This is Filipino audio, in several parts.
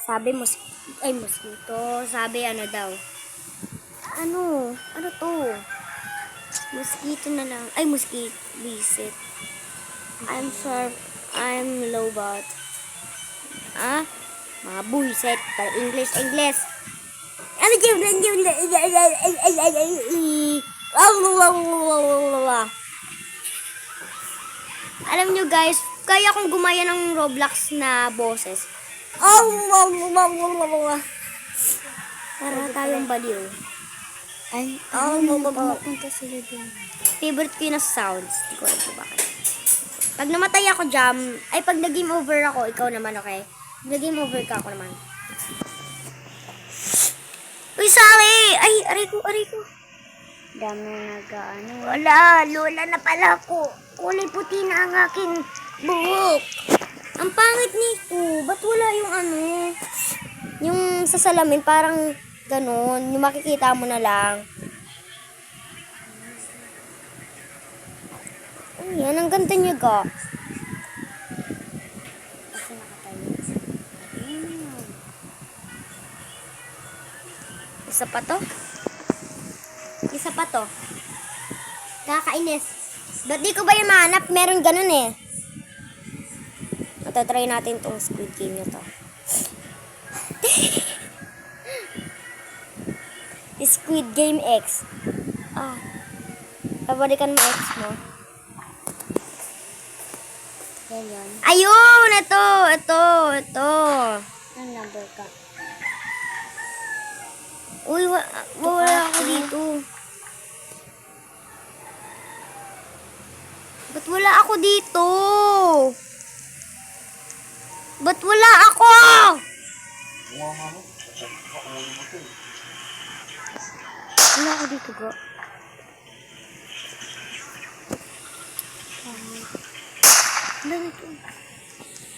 Sabi mosquito. Sabi ano daw. Ano to? Mosquito na lang. Ay, mosquito. Visit. I'm sure I'm lowbot. Mga buisit. English. Ano alam nyo guys, kaya kong gumaya ng Roblox na boses. Para tayong baliw. Ay, pupunta sila dun. Favorite ko yun na sounds. Hindi ko alam kung bakit. Pag namatay ako jam, ay pag nag-game over ako, ikaw naman, okay? Pag nag-game over ka, ako naman. Uy, Sally! Ay, aray ko. Dami na nag-ano. Wala, lola na pala ako. Kulay puti na ang aking buhok. Ang pangit nito. Ba't wala yung ano? Yung sa salamin, parang ganun. Yung makikita mo na lang. Ayan, ang ganda niya ga. Kasi nakatayo. Isa pa to. Nakakainis. Ba't di ko ba yung mahanap? Meron ganun eh. Try natin tong Squid Game na to. Squid Game X. Pabalikan mo X mo. Yan. Ayun! Ito. Ang number ka. Uy, wala ako dito. Ba't wala ako dito? Ba't wala ako? Wala ako dito, go.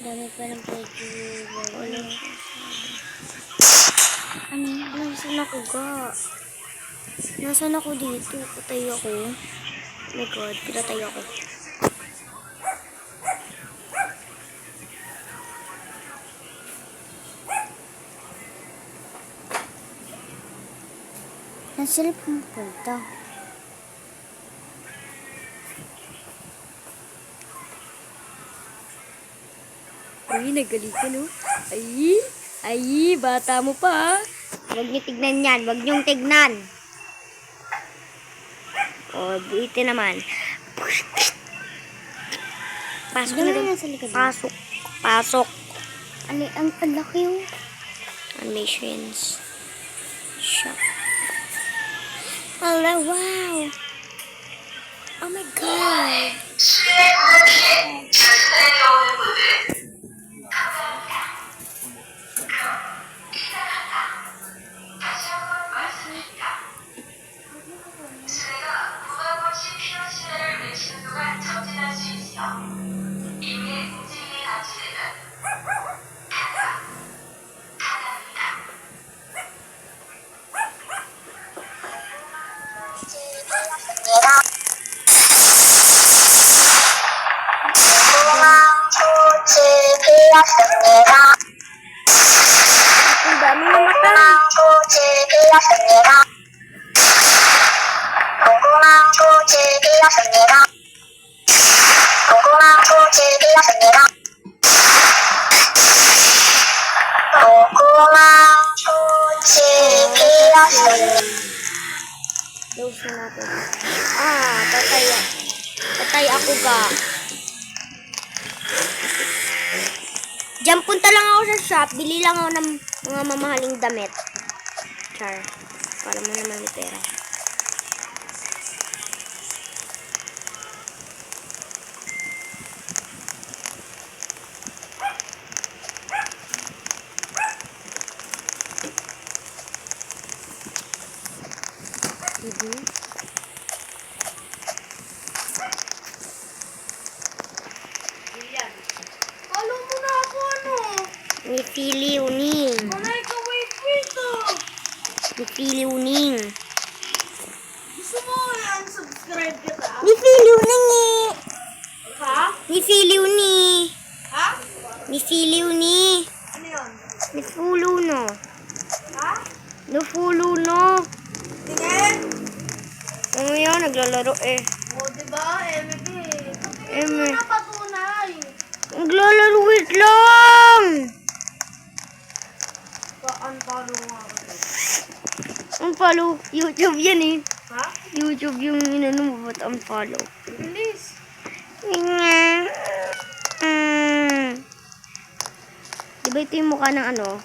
Dami pa ng pwede. Nasaan ako, ga? Nasaan ako dito? Patay ako. Oh my God, pinatay ako. Saan sila pumunta? Ay, nagaling ka, no? Ay, bata mo pa. Huwag niyo tignan yan. Huwag niyong tignan. O, buitin naman. Pasok na doon. Pasok. Ang laki yung animations. Shop. Oh, wow. Oh my God. Ang dami na matay. Dose na natin. Patay ako ga. Diyan punta lang ako sa shop. Bili lang ako ng mga mamahaling damit. Char. Para mo naman may pera. Follow mo na ako, ano? Ni Fili Uning. Malay ka, wait dito. Ni Fili Uning. Gusto mo yan, subscribe kita? Ni Fili Uning eh. Ha? Ni Fili Uning. Ha? Ni Fili Uning. Ano yun? Follow no. Ha? Follow no. Tingin? Ano yan? Naglalaro eh. O, diba? MB. Eme. Tingin mo na patunay. Naglalaro, wait lang! Pa-unfollow nga ako. Ang follow, YouTube yan eh. Ha? YouTube yung inano mo, ba't ang follow? Bilis. Diba ito yung mukha ng ano,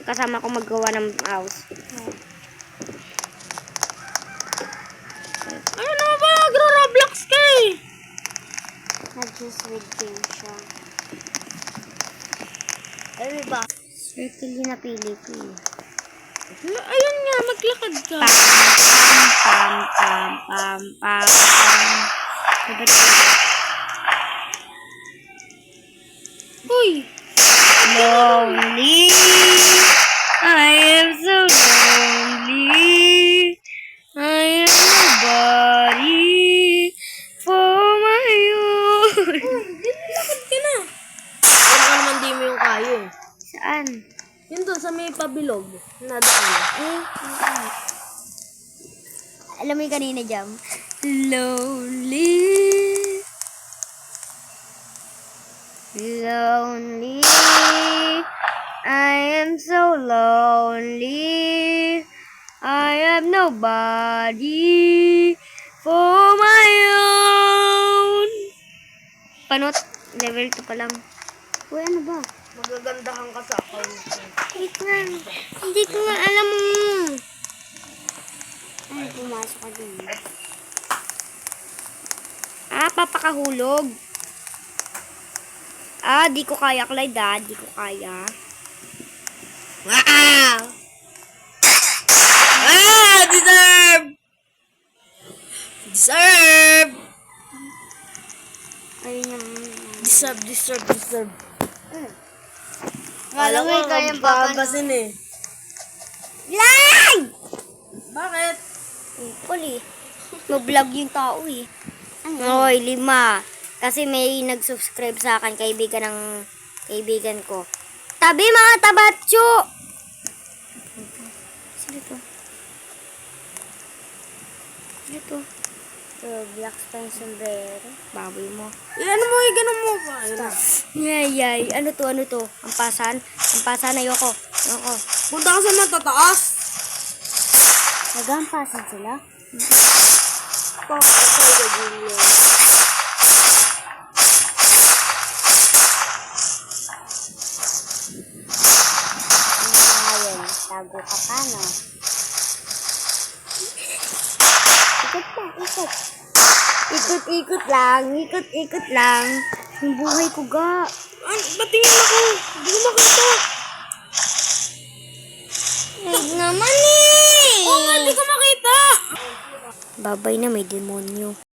kasama ko maggawa ng mouse. Ano naman ba? Nagro-Roblox ka eh. Nag-just game siya. Ano ba? Circle yung napili ko eh. Ayun nga, maglakad ka. Pam. Diba Uy! lonely. I am so lonely. I am nobody for my own. Lakad ka na. Ano ka naman di mo yung kaya eh. Saan? Yun doon sa may pabilog na daan. Alam mo yung kanina, Jam? Lonely. Lonely. I am so lonely. I have nobody for my own. Panot, level 2 pa lang. Uy, ano ba? Magagandahan ka sa account. Wait nga. Hindi ko nga alam mo. Ay, pumasok ka din. Papakahulog. Di ko kaya, Clyde, Di ko kaya. Wow! Deserve! Deserve! Ayun yung... Deserve. Wala mo yung kayang babasin eh. Live! Bakit? Puli. Mag-vlog yung tao eh. Hoy, 5. Kasi may nag-subscribe sa akin, kaibigan ko. Tabi mga tabatso! Sino to? Black spine sombrero. Baboy mo. Ano mo eh, ganun mo pa. Yay. Ano to? Ampasan, ayoko. Punta ka sa matataas. Nag-ampasan sila? Tago ka pa, no? Ikot lang. Yung buhay ko, ga. Ba't tingin ako? Hindi ko makita. Huwag naman eh! Oo nga, hindi ko makita. Babay na, may demonyo.